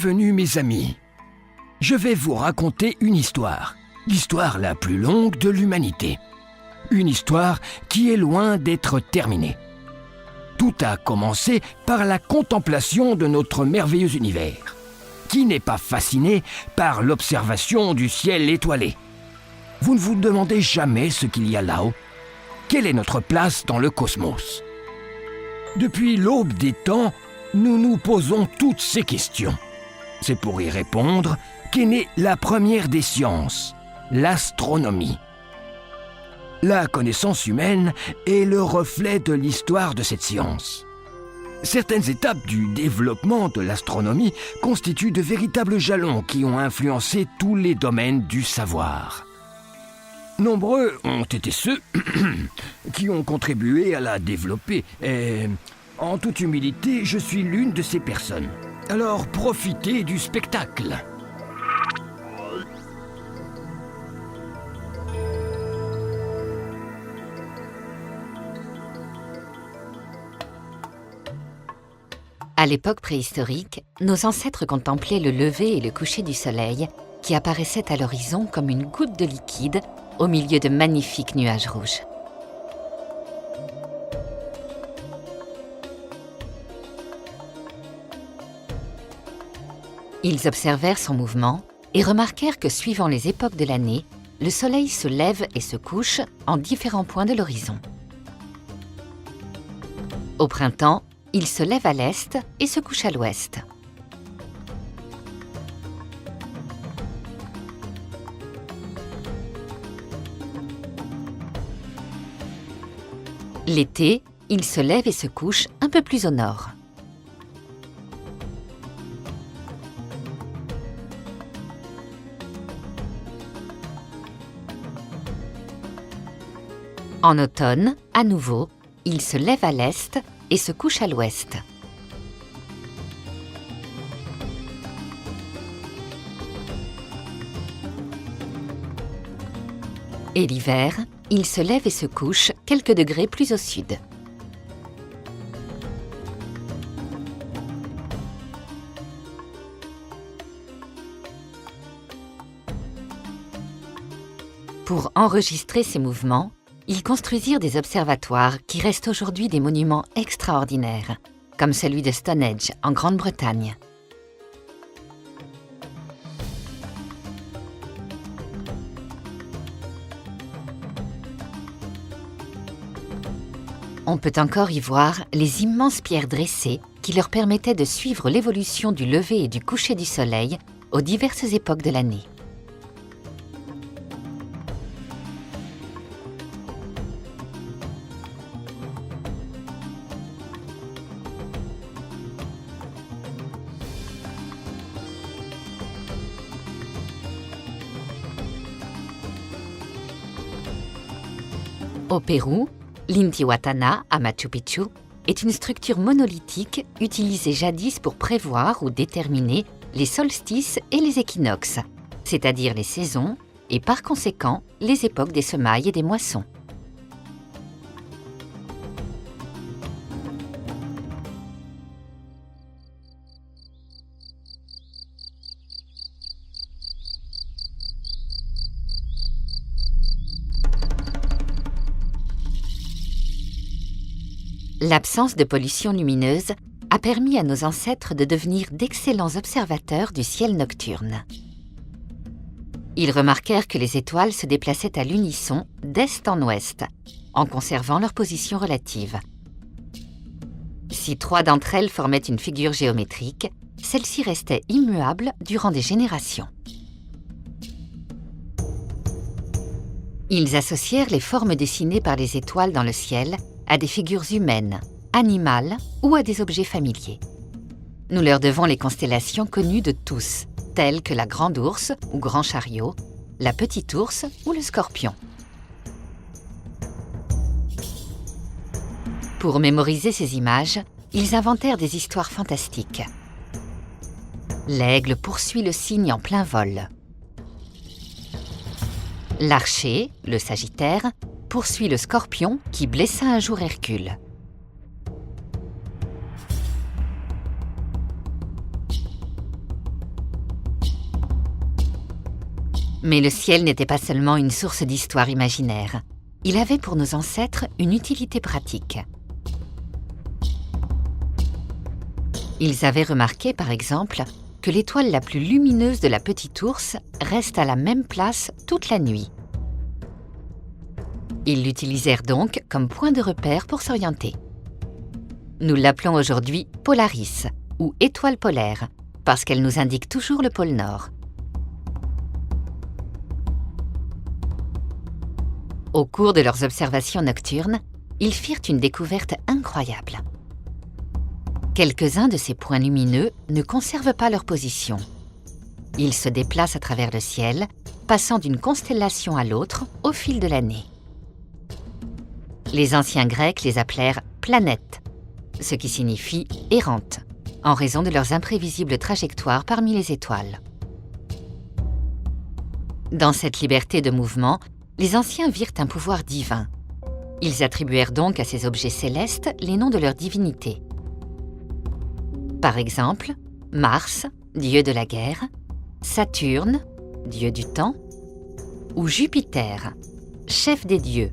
Bienvenue mes amis. Je vais vous raconter une histoire, l'histoire la plus longue de l'humanité. Une histoire qui est loin d'être terminée. Tout a commencé par la contemplation de notre merveilleux univers. Qui n'est pas fasciné par l'observation du ciel étoilé? Vous ne vous demandez jamais ce qu'il y a là-haut? Quelle est notre place dans le cosmos? Depuis l'aube des temps, nous nous posons toutes ces questions. C'est pour y répondre qu'est née la première des sciences, l'astronomie. La connaissance humaine est le reflet de l'histoire de cette science. Certaines étapes du développement de l'astronomie constituent de véritables jalons qui ont influencé tous les domaines du savoir. Nombreux ont été ceux qui ont contribué à la développer et, en toute humilité, je suis l'une de ces personnes. Alors profitez du spectacle. À l'époque préhistorique, nos ancêtres contemplaient le lever et le coucher du soleil qui apparaissaient à l'horizon comme une goutte de liquide au milieu de magnifiques nuages rouges. Ils observèrent son mouvement et remarquèrent que suivant les époques de l'année, le soleil se lève et se couche en différents points de l'horizon. Au printemps, il se lève à l'est et se couche à l'ouest. L'été, il se lève et se couche un peu plus au nord. En automne, à nouveau, il se lève à l'est et se couche à l'ouest. Et l'hiver, il se lève et se couche quelques degrés plus au sud. Pour enregistrer ces mouvements, ils construisirent des observatoires qui restent aujourd'hui des monuments extraordinaires, comme celui de Stonehenge en Grande-Bretagne. On peut encore y voir les immenses pierres dressées qui leur permettaient de suivre l'évolution du lever et du coucher du soleil aux diverses époques de l'année. Au Pérou, l'Intihuatana, à Machu Picchu, est une structure monolithique utilisée jadis pour prévoir ou déterminer les solstices et les équinoxes, c'est-à-dire les saisons et par conséquent les époques des semailles et des moissons. L'absence de pollution lumineuse a permis à nos ancêtres de devenir d'excellents observateurs du ciel nocturne. Ils remarquèrent que les étoiles se déplaçaient à l'unisson d'est en ouest, en conservant leur position relative. Si 3 d'entre elles formaient une figure géométrique, celle-ci restait immuable durant des générations. Ils associèrent les formes dessinées par les étoiles dans le ciel à des figures humaines, animales ou à des objets familiers. Nous leur devons les constellations connues de tous, telles que la Grande Ourse ou Grand Chariot, la Petite Ourse ou le Scorpion. Pour mémoriser ces images, ils inventèrent des histoires fantastiques. L'aigle poursuit le cygne en plein vol. L'archer, le Sagittaire, poursuit le Scorpion qui blessa un jour Hercule. Mais le ciel n'était pas seulement une source d'histoire imaginaire. Il avait pour nos ancêtres une utilité pratique. Ils avaient remarqué, par exemple, que l'étoile la plus lumineuse de la Petite Ourse reste à la même place toute la nuit. Ils l'utilisèrent donc comme point de repère pour s'orienter. Nous l'appelons aujourd'hui Polaris, ou étoile polaire, parce qu'elle nous indique toujours le pôle Nord. Au cours de leurs observations nocturnes, ils firent une découverte incroyable. Quelques-uns de ces points lumineux ne conservent pas leur position. Ils se déplacent à travers le ciel, passant d'une constellation à l'autre au fil de l'année. Les anciens Grecs les appelèrent planètes, ce qui signifie errantes, en raison de leurs imprévisibles trajectoires parmi les étoiles. Dans cette liberté de mouvement, les anciens virent un pouvoir divin. Ils attribuèrent donc à ces objets célestes les noms de leurs divinités. Par exemple, Mars, dieu de la guerre, Saturne, dieu du temps, ou Jupiter, chef des dieux,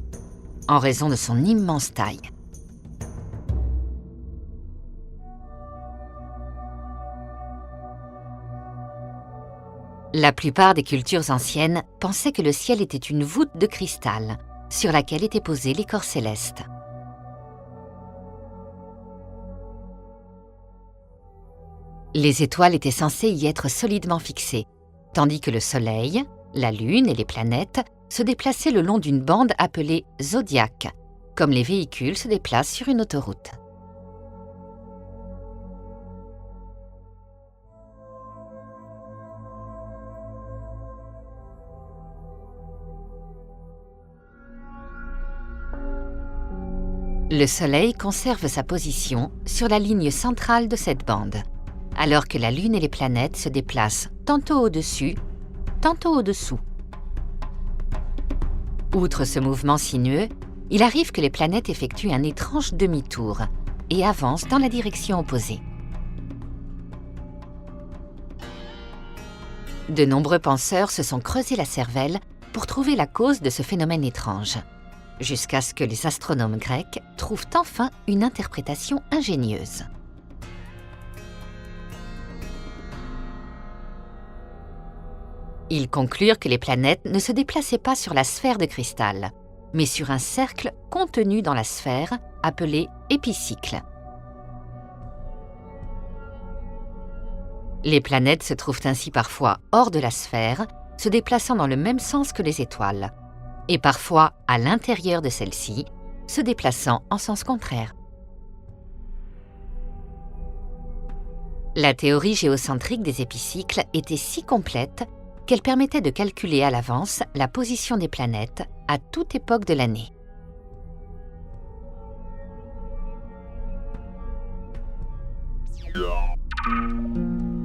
en raison de son immense taille. La plupart des cultures anciennes pensaient que le ciel était une voûte de cristal sur laquelle était posé les corps célestes. Les étoiles étaient censées y être solidement fixées, tandis que le Soleil, la Lune et les planètes se déplaçaient le long d'une bande appelée zodiaque, comme les véhicules se déplacent sur une autoroute. Le Soleil conserve sa position sur la ligne centrale de cette bande, alors que la Lune et les planètes se déplacent tantôt au-dessus, tantôt au-dessous. Outre ce mouvement sinueux, il arrive que les planètes effectuent un étrange demi-tour et avancent dans la direction opposée. De nombreux penseurs se sont creusés la cervelle pour trouver la cause de ce phénomène étrange, jusqu'à ce que les astronomes grecs trouvent enfin une interprétation ingénieuse. Ils conclurent que les planètes ne se déplaçaient pas sur la sphère de cristal, mais sur un cercle contenu dans la sphère appelé épicycle. Les planètes se trouvent ainsi parfois hors de la sphère, se déplaçant dans le même sens que les étoiles, et parfois à l'intérieur de celle-ci, se déplaçant en sens contraire. La théorie géocentrique des épicycles était si complète qu'elle permettait de calculer à l'avance la position des planètes à toute époque de l'année.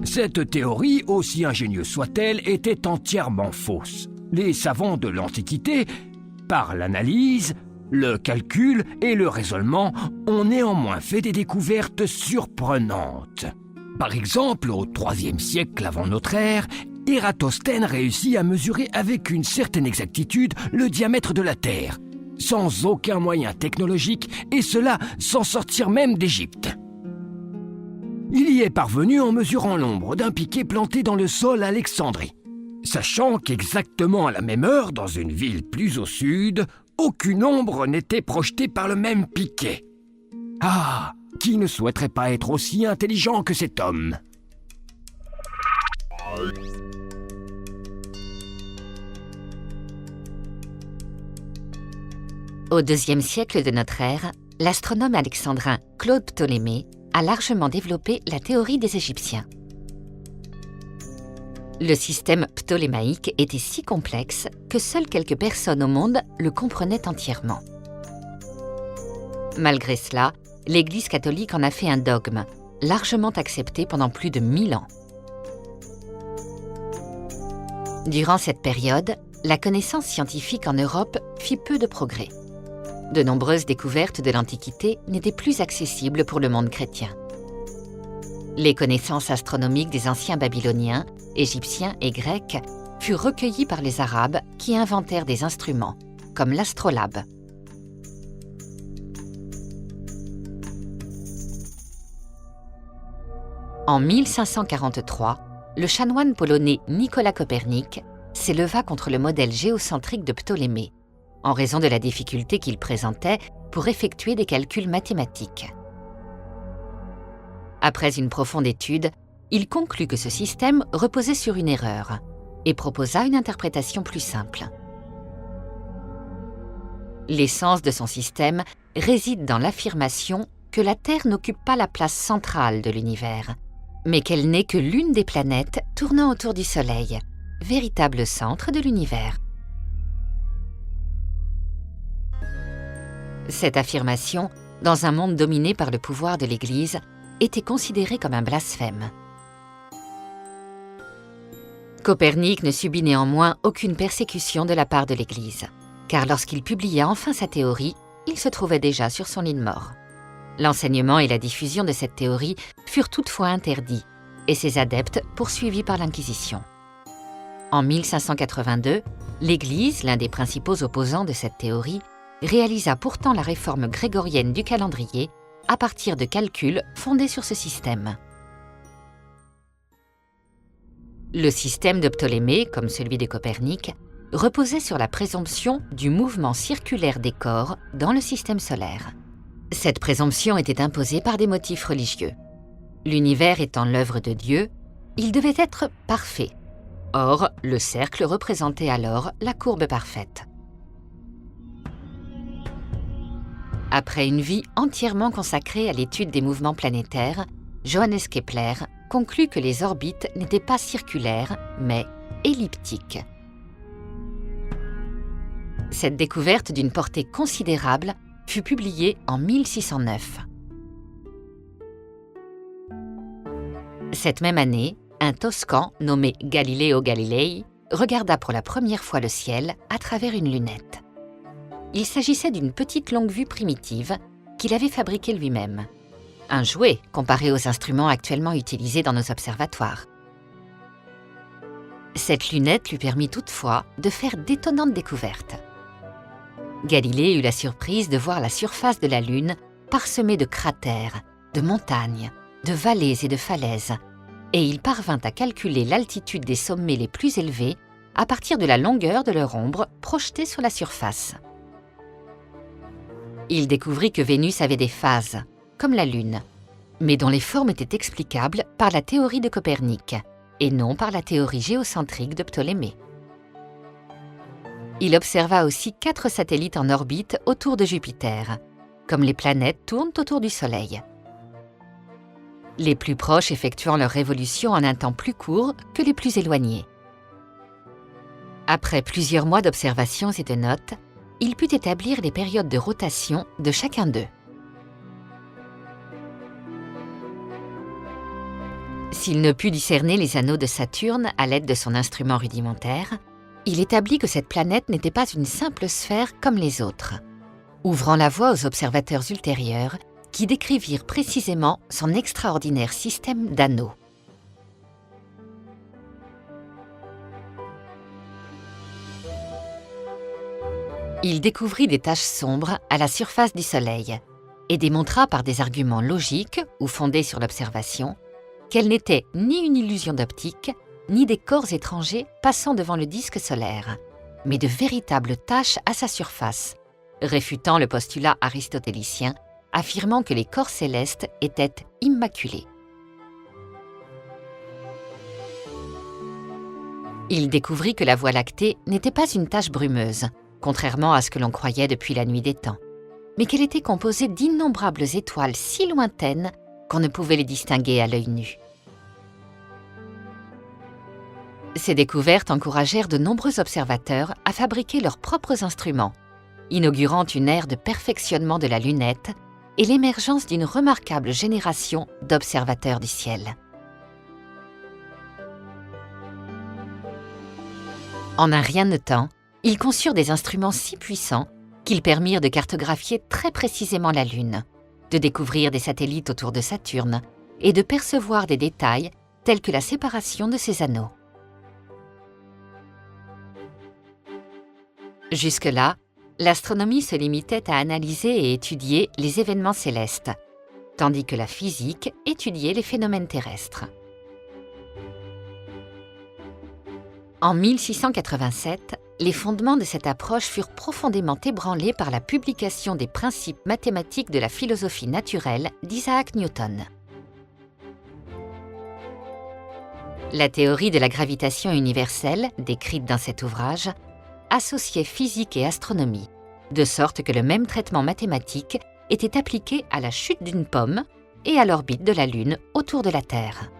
Cette théorie, aussi ingénieuse soit-elle, était entièrement fausse. Les savants de l'Antiquité, par l'analyse, le calcul et le raisonnement, ont néanmoins fait des découvertes surprenantes. Par exemple, au IIIe siècle avant notre ère, Ératosthène réussit à mesurer avec une certaine exactitude le diamètre de la Terre, sans aucun moyen technologique, et cela sans sortir même d'Égypte. Il y est parvenu en mesurant l'ombre d'un piquet planté dans le sol à Alexandrie, sachant qu'exactement à la même heure, dans une ville plus au sud, aucune ombre n'était projetée par le même piquet. Ah, qui ne souhaiterait pas être aussi intelligent que cet homme ? Au IIe siècle de notre ère, l'astronome alexandrin Claude Ptolémée a largement développé la théorie des Égyptiens. Le système ptolémaïque était si complexe que seules quelques personnes au monde le comprenaient entièrement. Malgré cela, l'Église catholique en a fait un dogme, largement accepté pendant plus de 1000 ans. Durant cette période, la connaissance scientifique en Europe fit peu de progrès. De nombreuses découvertes de l'Antiquité n'étaient plus accessibles pour le monde chrétien. Les connaissances astronomiques des anciens babyloniens, égyptiens et grecs furent recueillis par les Arabes qui inventèrent des instruments, comme l'astrolabe. En 1543, le chanoine polonais Nicolas Copernic s'éleva contre le modèle géocentrique de Ptolémée, en raison de la difficulté qu'il présentait pour effectuer des calculs mathématiques. Après une profonde étude, il conclut que ce système reposait sur une erreur et proposa une interprétation plus simple. L'essence de son système réside dans l'affirmation que la Terre n'occupe pas la place centrale de l'univers, mais qu'elle n'est que l'une des planètes tournant autour du Soleil, véritable centre de l'univers. Cette affirmation, dans un monde dominé par le pouvoir de l'Église, était considérée comme un blasphème. Copernic ne subit néanmoins aucune persécution de la part de l'Église, car lorsqu'il publia enfin sa théorie, il se trouvait déjà sur son lit de mort. L'enseignement et la diffusion de cette théorie furent toutefois interdits, et ses adeptes poursuivis par l'Inquisition. En 1582, l'Église, l'un des principaux opposants de cette théorie, réalisa pourtant la réforme grégorienne du calendrier à partir de calculs fondés sur ce système. Le système de Ptolémée, comme celui de Copernic, reposait sur la présomption du mouvement circulaire des corps dans le système solaire. Cette présomption était imposée par des motifs religieux. L'univers étant l'œuvre de Dieu, il devait être parfait. Or, le cercle représentait alors la courbe parfaite. Après une vie entièrement consacrée à l'étude des mouvements planétaires, Johannes Kepler conclut que les orbites n'étaient pas circulaires, mais elliptiques. Cette découverte d'une portée considérable fut publiée en 1609. Cette même année, un Toscan nommé Galileo Galilei regarda pour la première fois le ciel à travers une lunette. Il s'agissait d'une petite longue-vue primitive qu'il avait fabriquée lui-même. Un jouet comparé aux instruments actuellement utilisés dans nos observatoires. Cette lunette lui permit toutefois de faire d'étonnantes découvertes. Galilée eut la surprise de voir la surface de la Lune parsemée de cratères, de montagnes, de vallées et de falaises, et il parvint à calculer l'altitude des sommets les plus élevés à partir de la longueur de leur ombre projetée sur la surface. Il découvrit que Vénus avait des phases, comme la Lune, mais dont les formes étaient explicables par la théorie de Copernic et non par la théorie géocentrique de Ptolémée. Il observa aussi 4 satellites en orbite autour de Jupiter, comme les planètes tournent autour du Soleil. Les plus proches effectuant leur révolution en un temps plus court que les plus éloignés. Après plusieurs mois d'observations et de notes, il put établir les périodes de rotation de chacun d'eux. S'il ne put discerner les anneaux de Saturne à l'aide de son instrument rudimentaire, il établit que cette planète n'était pas une simple sphère comme les autres, ouvrant la voie aux observateurs ultérieurs qui décrivirent précisément son extraordinaire système d'anneaux. Il découvrit des taches sombres à la surface du Soleil et démontra par des arguments logiques ou fondés sur l'observation qu'elles n'étaient ni une illusion d'optique, ni des corps étrangers passant devant le disque solaire, mais de véritables taches à sa surface, réfutant le postulat aristotélicien, affirmant que les corps célestes étaient immaculés. Il découvrit que la Voie lactée n'était pas une tache brumeuse, contrairement à ce que l'on croyait depuis la nuit des temps, mais qu'elle était composée d'innombrables étoiles si lointaines qu'on ne pouvait les distinguer à l'œil nu. Ces découvertes encouragèrent de nombreux observateurs à fabriquer leurs propres instruments, inaugurant une ère de perfectionnement de la lunette et l'émergence d'une remarquable génération d'observateurs du ciel. En un rien de temps, ils conçurent des instruments si puissants qu'ils permirent de cartographier très précisément la Lune, de découvrir des satellites autour de Saturne et de percevoir des détails tels que la séparation de ses anneaux. Jusque-là, l'astronomie se limitait à analyser et étudier les événements célestes, tandis que la physique étudiait les phénomènes terrestres. En 1687, les fondements de cette approche furent profondément ébranlés par la publication des principes mathématiques de la philosophie naturelle d'Isaac Newton. La théorie de la gravitation universelle, décrite dans cet ouvrage, associait physique et astronomie, de sorte que le même traitement mathématique était appliqué à la chute d'une pomme et à l'orbite de la Lune autour de la Terre.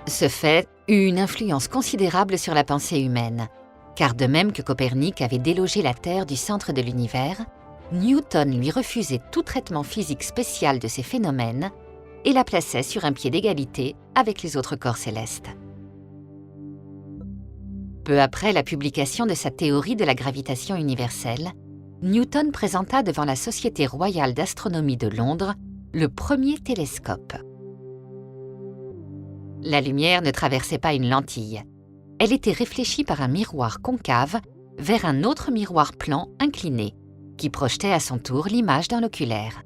Ce fait eut une influence considérable sur la pensée humaine, car de même que Copernic avait délogé la Terre du centre de l'univers, Newton lui refusait tout traitement physique spécial de ces phénomènes et la plaçait sur un pied d'égalité avec les autres corps célestes. Peu après la publication de sa théorie de la gravitation universelle, Newton présenta devant la Société royale d'astronomie de Londres le premier télescope. La lumière ne traversait pas une lentille. Elle était réfléchie par un miroir concave vers un autre miroir plan incliné, qui projetait à son tour l'image dans l'oculaire.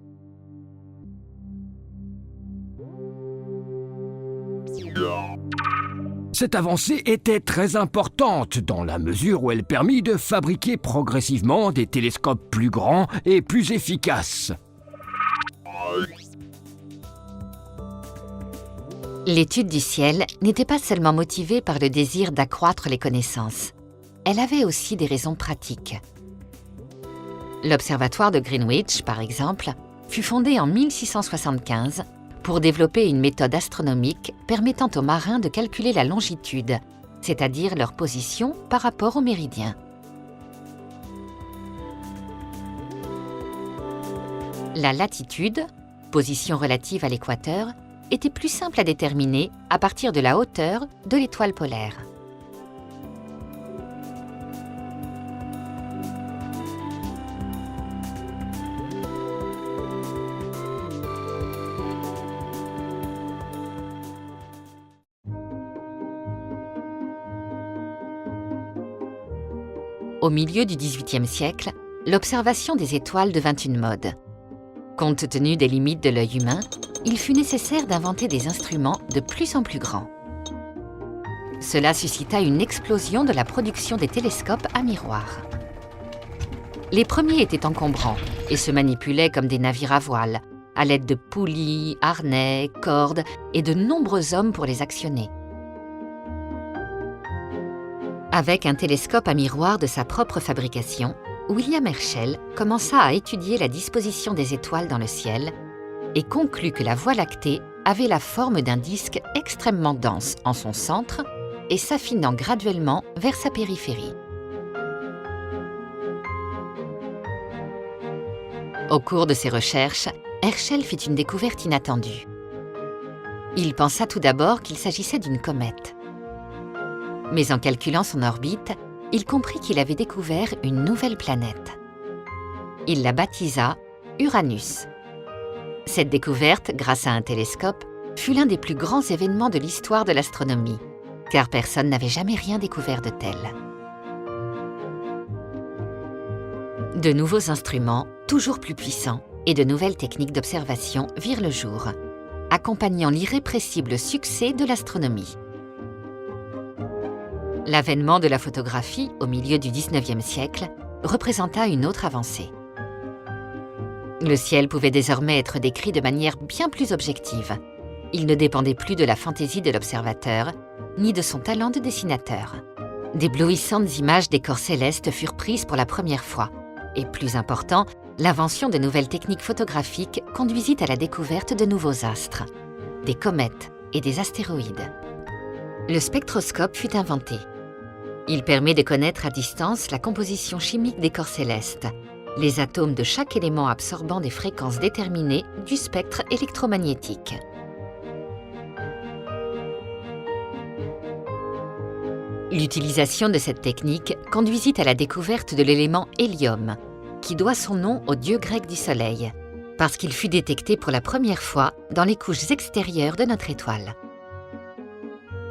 Cette avancée était très importante dans la mesure où elle permit de fabriquer progressivement des télescopes plus grands et plus efficaces. L'étude du ciel n'était pas seulement motivée par le désir d'accroître les connaissances. Elle avait aussi des raisons pratiques. L'observatoire de Greenwich, par exemple, fut fondé en 1675 pour développer une méthode astronomique permettant aux marins de calculer la longitude, c'est-à-dire leur position par rapport au méridien. La latitude, position relative à l'équateur, était plus simple à déterminer à partir de la hauteur de l'étoile polaire. Au milieu du XVIIIe siècle, l'observation des étoiles devint une mode. Compte tenu des limites de l'œil humain, il fut nécessaire d'inventer des instruments de plus en plus grands. Cela suscita une explosion de la production des télescopes à miroir. Les premiers étaient encombrants et se manipulaient comme des navires à voile, à l'aide de poulies, harnais, cordes et de nombreux hommes pour les actionner. Avec un télescope à miroir de sa propre fabrication, William Herschel commença à étudier la disposition des étoiles dans le ciel et conclut que la Voie lactée avait la forme d'un disque extrêmement dense en son centre et s'affinant graduellement vers sa périphérie. Au cours de ses recherches, Herschel fit une découverte inattendue. Il pensa tout d'abord qu'il s'agissait d'une comète. Mais en calculant son orbite, il comprit qu'il avait découvert une nouvelle planète. Il la baptisa Uranus. Cette découverte, grâce à un télescope, fut l'un des plus grands événements de l'histoire de l'astronomie, car personne n'avait jamais rien découvert de tel. De nouveaux instruments, toujours plus puissants, et de nouvelles techniques d'observation virent le jour, accompagnant l'irrépressible succès de l'astronomie. L'avènement de la photographie au milieu du XIXe siècle représenta une autre avancée. Le ciel pouvait désormais être décrit de manière bien plus objective. Il ne dépendait plus de la fantaisie de l'observateur, ni de son talent de dessinateur. D'éblouissantes images des corps célestes furent prises pour la première fois. Et plus important, l'invention de nouvelles techniques photographiques conduisit à la découverte de nouveaux astres, des comètes et des astéroïdes. Le spectroscope fut inventé. Il permet de connaître à distance la composition chimique des corps célestes, les atomes de chaque élément absorbant des fréquences déterminées du spectre électromagnétique. L'utilisation de cette technique conduisit à la découverte de l'élément hélium, qui doit son nom au dieu grec du soleil, parce qu'il fut détecté pour la première fois dans les couches extérieures de notre étoile.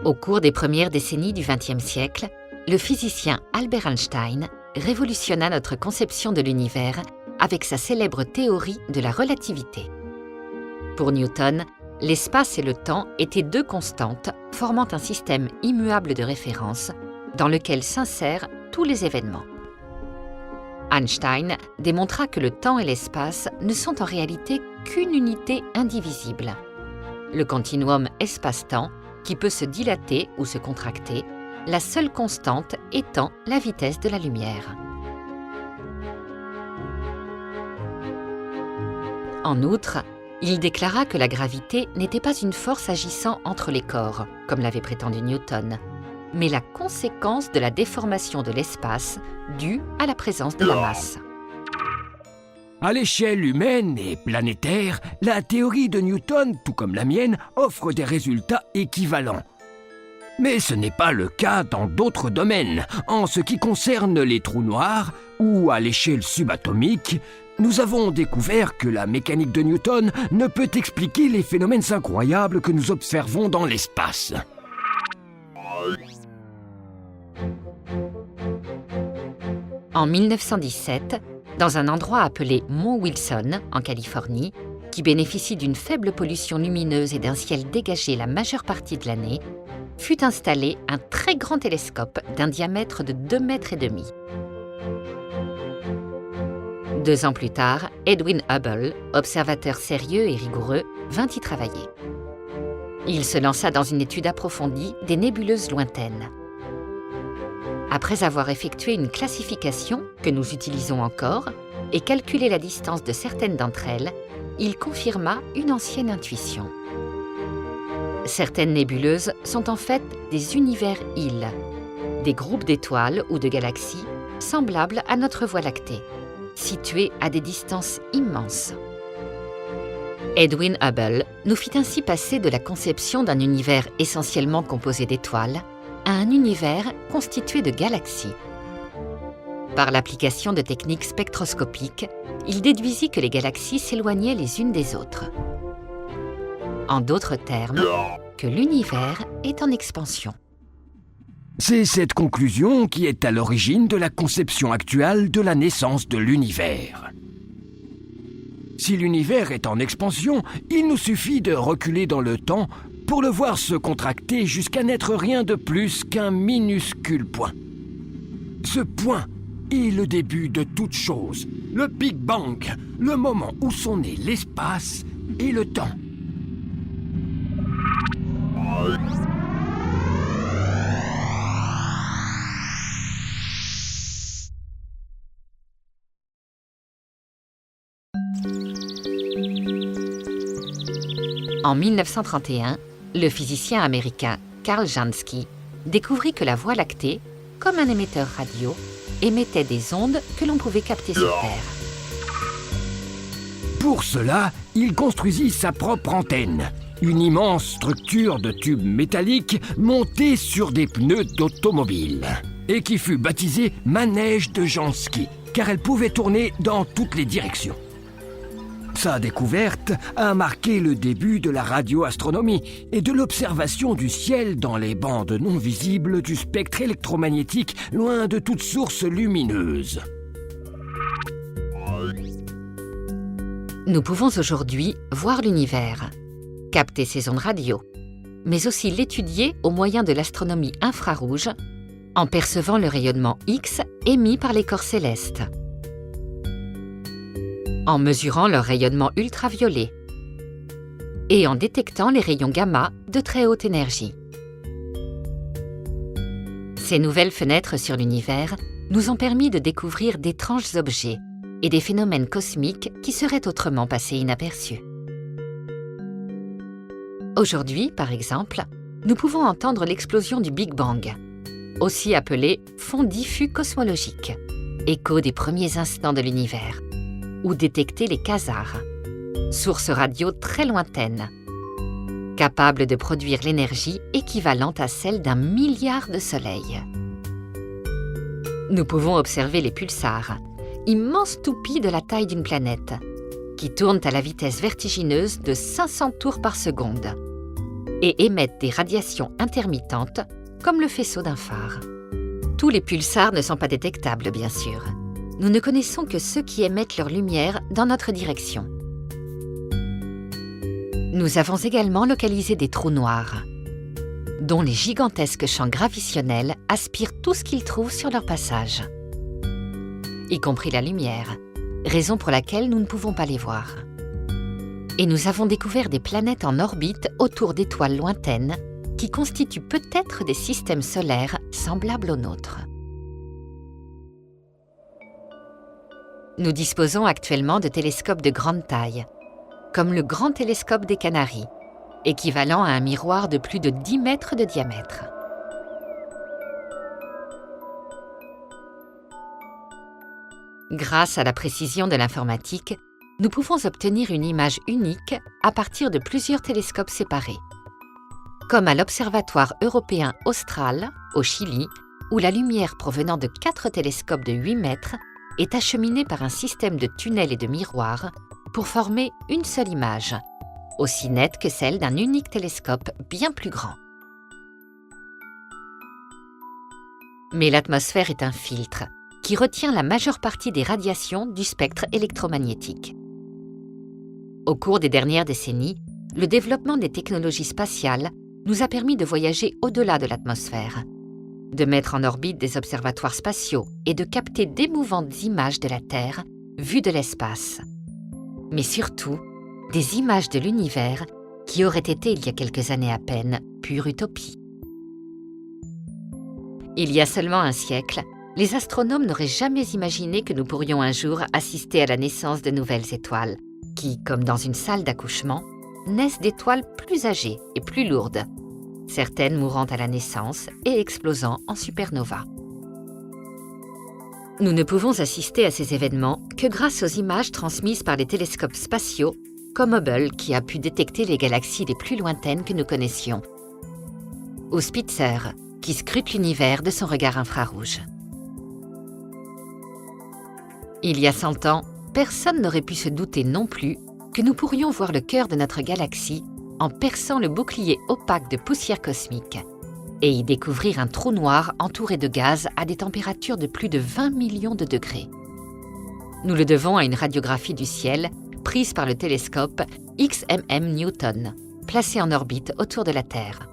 Au cours des premières décennies du XXe siècle, le physicien Albert Einstein révolutionna notre conception de l'univers avec sa célèbre théorie de la relativité. Pour Newton, l'espace et le temps étaient deux constantes formant un système immuable de référence dans lequel s'insèrent tous les événements. Einstein démontra que le temps et l'espace ne sont en réalité qu'une unité indivisible, le continuum espace-temps qui peut se dilater ou se contracter, la seule constante étant la vitesse de la lumière. En outre, il déclara que la gravité n'était pas une force agissant entre les corps, comme l'avait prétendu Newton, mais la conséquence de la déformation de l'espace due à la présence de la masse. À l'échelle humaine et planétaire, la théorie de Newton, tout comme la mienne, offre des résultats équivalents. Mais ce n'est pas le cas dans d'autres domaines. En ce qui concerne les trous noirs, ou à l'échelle subatomique, nous avons découvert que la mécanique de Newton ne peut expliquer les phénomènes incroyables que nous observons dans l'espace. En 1917, dans un endroit appelé Mont Wilson, en Californie, qui bénéficie d'une faible pollution lumineuse et d'un ciel dégagé la majeure partie de l'année, fut installé un très grand télescope d'un diamètre de 2,5 mètres. 2 ans plus tard, Edwin Hubble, observateur sérieux et rigoureux, vint y travailler. Il se lança dans une étude approfondie des nébuleuses lointaines. Après avoir effectué une classification que nous utilisons encore et calculé la distance de certaines d'entre elles, il confirma une ancienne intuition. Certaines nébuleuses sont en fait des univers-îles, des groupes d'étoiles ou de galaxies semblables à notre Voie lactée, situés à des distances immenses. Edwin Hubble nous fit ainsi passer de la conception d'un univers essentiellement composé d'étoiles à un univers constitué de galaxies. Par l'application de techniques spectroscopiques, il déduisit que les galaxies s'éloignaient les unes des autres. En d'autres termes, que l'univers est en expansion. C'est cette conclusion qui est à l'origine de la conception actuelle de la naissance de l'univers. Si l'univers est en expansion, il nous suffit de reculer dans le temps pour le voir se contracter jusqu'à n'être rien de plus qu'un minuscule point. Ce point est le début de toute chose, le Big Bang, le moment où sont nés l'espace et le temps. En 1931, le physicien américain Karl Jansky découvrit que la Voie lactée, comme un émetteur radio, émettait des ondes que l'on pouvait capter sur Terre. Pour cela, il construisit sa propre antenne, une immense structure de tubes métalliques montée sur des pneus d'automobile, et qui fut baptisée manège de Jansky, car elle pouvait tourner dans toutes les directions. Sa découverte a marqué le début de la radioastronomie et de l'observation du ciel dans les bandes non visibles du spectre électromagnétique, loin de toute source lumineuse. Nous pouvons aujourd'hui voir l'univers, capter ses ondes radio, mais aussi l'étudier au moyen de l'astronomie infrarouge, en percevant le rayonnement X émis par les corps célestes, en mesurant leur rayonnement ultraviolet et en détectant les rayons gamma de très haute énergie. Ces nouvelles fenêtres sur l'univers nous ont permis de découvrir d'étranges objets et des phénomènes cosmiques qui seraient autrement passés inaperçus. Aujourd'hui, par exemple, nous pouvons entendre l'explosion du Big Bang, aussi appelé fond diffus cosmologique, écho des premiers instants de l'univers, ou détecter les quasars, sources radio très lointaines, capables de produire l'énergie équivalente à celle d'1 milliard de soleils. Nous pouvons observer les pulsars, immenses toupies de la taille d'une planète, qui tournent à la vitesse vertigineuse de 500 tours par seconde et émettent des radiations intermittentes comme le faisceau d'un phare. Tous les pulsars ne sont pas détectables, bien sûr. Nous ne connaissons que ceux qui émettent leur lumière dans notre direction. Nous avons également localisé des trous noirs, dont les gigantesques champs gravitationnels aspirent tout ce qu'ils trouvent sur leur passage, y compris la lumière, raison pour laquelle nous ne pouvons pas les voir. Et nous avons découvert des planètes en orbite autour d'étoiles lointaines qui constituent peut-être des systèmes solaires semblables aux nôtres. Nous disposons actuellement de télescopes de grande taille, comme le Grand Télescope des Canaries, équivalent à un miroir de plus de 10 mètres de diamètre. Grâce à la précision de l'informatique, nous pouvons obtenir une image unique à partir de plusieurs télescopes séparés, comme à l'Observatoire européen austral, au Chili, où la lumière provenant de 4 télescopes de 8 mètres est acheminée par un système de tunnels et de miroirs pour former une seule image, aussi nette que celle d'un unique télescope bien plus grand. Mais l'atmosphère est un filtre qui retient la majeure partie des radiations du spectre électromagnétique. Au cours des dernières décennies, le développement des technologies spatiales nous a permis de voyager au-delà de l'atmosphère, de mettre en orbite des observatoires spatiaux et de capter d'émouvantes images de la Terre vues de l'espace. Mais surtout, des images de l'univers qui auraient été, il y a quelques années à peine, pure utopie. Il y a seulement un siècle, les astronomes n'auraient jamais imaginé que nous pourrions un jour assister à la naissance de nouvelles étoiles, qui, comme dans une salle d'accouchement, naissent d'étoiles plus âgées et plus lourdes, certaines mourant à la naissance et explosant en supernova. Nous ne pouvons assister à ces événements que grâce aux images transmises par les télescopes spatiaux, comme Hubble qui a pu détecter les galaxies les plus lointaines que nous connaissions, ou Spitzer qui scrute l'univers de son regard infrarouge. Il y a 100 ans, personne n'aurait pu se douter non plus que nous pourrions voir le cœur de notre galaxie en perçant le bouclier opaque de poussière cosmique et y découvrir un trou noir entouré de gaz à des températures de plus de 20 millions de degrés. Nous le devons à une radiographie du ciel prise par le télescope XMM Newton, placé en orbite autour de la Terre.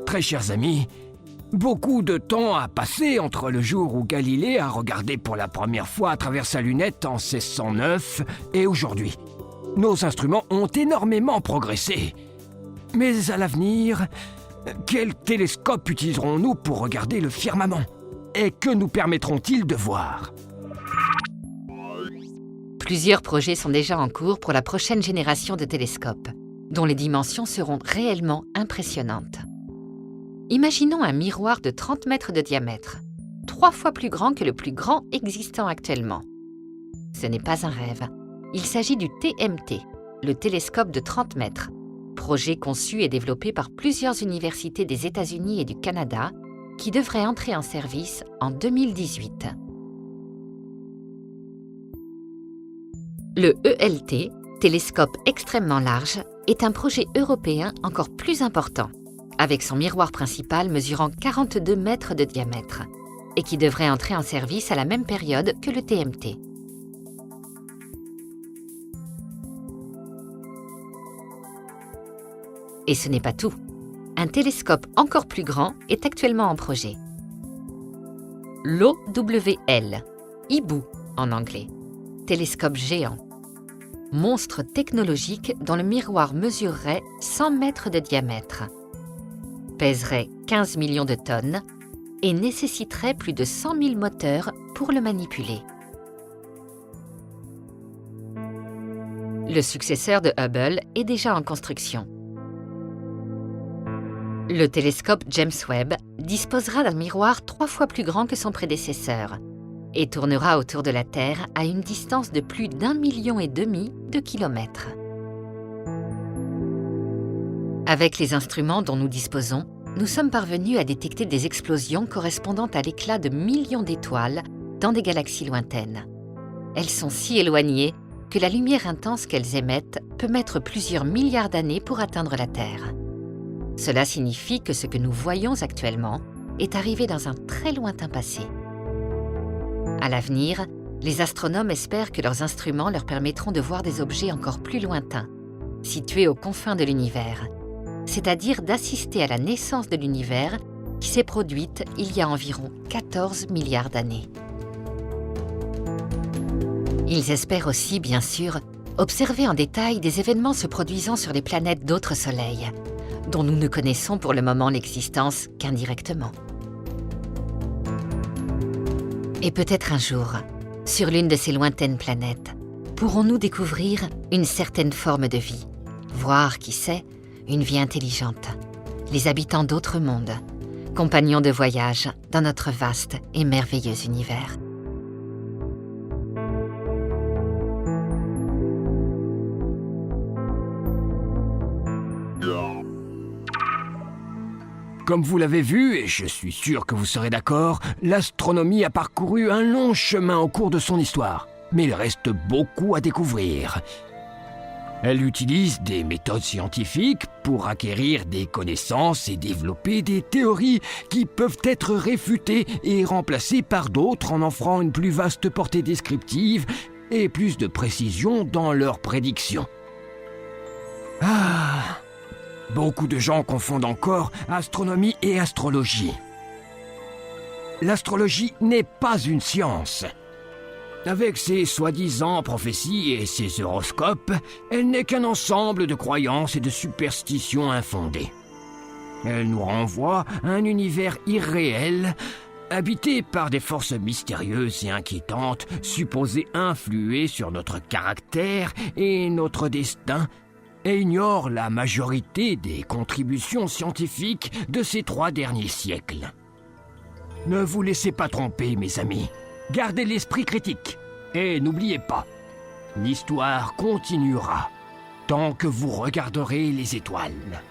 Très chers amis, beaucoup de temps a passé entre le jour où Galilée a regardé pour la première fois à travers sa lunette en 1609 et aujourd'hui. Nos instruments ont énormément progressé. Mais à l'avenir, quel télescope utiliserons-nous pour regarder le firmament? Et que nous permettront-ils de voir? Plusieurs projets sont déjà en cours pour la prochaine génération de télescopes, dont les dimensions seront réellement impressionnantes. Imaginons un miroir de 30 mètres de diamètre, 3 fois plus grand que le plus grand existant actuellement. Ce n'est pas un rêve. Il s'agit du TMT, le télescope de 30 mètres, projet conçu et développé par plusieurs universités des États-Unis et du Canada, qui devrait entrer en service en 2018. Le ELT, télescope extrêmement large, est un projet européen encore plus important, avec son miroir principal mesurant 42 mètres de diamètre, et qui devrait entrer en service à la même période que le TMT. Et ce n'est pas tout. Un télescope encore plus grand est actuellement en projet. L'OWL, IBOO en anglais, télescope géant, monstre technologique dont le miroir mesurerait 100 mètres de diamètre, pèserait 15 millions de tonnes et nécessiterait plus de 100 000 moteurs pour le manipuler. Le successeur de Hubble est déjà en construction. Le télescope James Webb disposera d'un miroir 3 fois plus grand que son prédécesseur et tournera autour de la Terre à une distance de plus d'1,5 million de kilomètres. Avec les instruments dont nous disposons, nous sommes parvenus à détecter des explosions correspondant à l'éclat de millions d'étoiles dans des galaxies lointaines. Elles sont si éloignées que la lumière intense qu'elles émettent peut mettre plusieurs milliards d'années pour atteindre la Terre. Cela signifie que ce que nous voyons actuellement est arrivé dans un très lointain passé. À l'avenir, les astronomes espèrent que leurs instruments leur permettront de voir des objets encore plus lointains, situés aux confins de l'univers, c'est-à-dire d'assister à la naissance de l'univers qui s'est produite il y a environ 14 milliards d'années. Ils espèrent aussi, bien sûr, observer en détail des événements se produisant sur les planètes d'autres soleils, dont nous ne connaissons pour le moment l'existence qu'indirectement. Et peut-être un jour, sur l'une de ces lointaines planètes, pourrons-nous découvrir une certaine forme de vie, voire, qui sait, une vie intelligente, les habitants d'autres mondes, compagnons de voyage dans notre vaste et merveilleux univers. Comme vous l'avez vu, et je suis sûr que vous serez d'accord, l'astronomie a parcouru un long chemin au cours de son histoire. Mais il reste beaucoup à découvrir. Elle utilise des méthodes scientifiques pour acquérir des connaissances et développer des théories qui peuvent être réfutées et remplacées par d'autres en offrant une plus vaste portée descriptive et plus de précision dans leurs prédictions. Beaucoup de gens confondent encore astronomie et astrologie. L'astrologie n'est pas une science. Avec ses soi-disant prophéties et ses horoscopes, elle n'est qu'un ensemble de croyances et de superstitions infondées. Elle nous renvoie à un univers irréel, habité par des forces mystérieuses et inquiétantes, supposées influer sur notre caractère et notre destin, et ignore la majorité des contributions scientifiques de ces 3 derniers siècles. Ne vous laissez pas tromper, mes amis. Gardez l'esprit critique. Et n'oubliez pas, l'histoire continuera tant que vous regarderez les étoiles.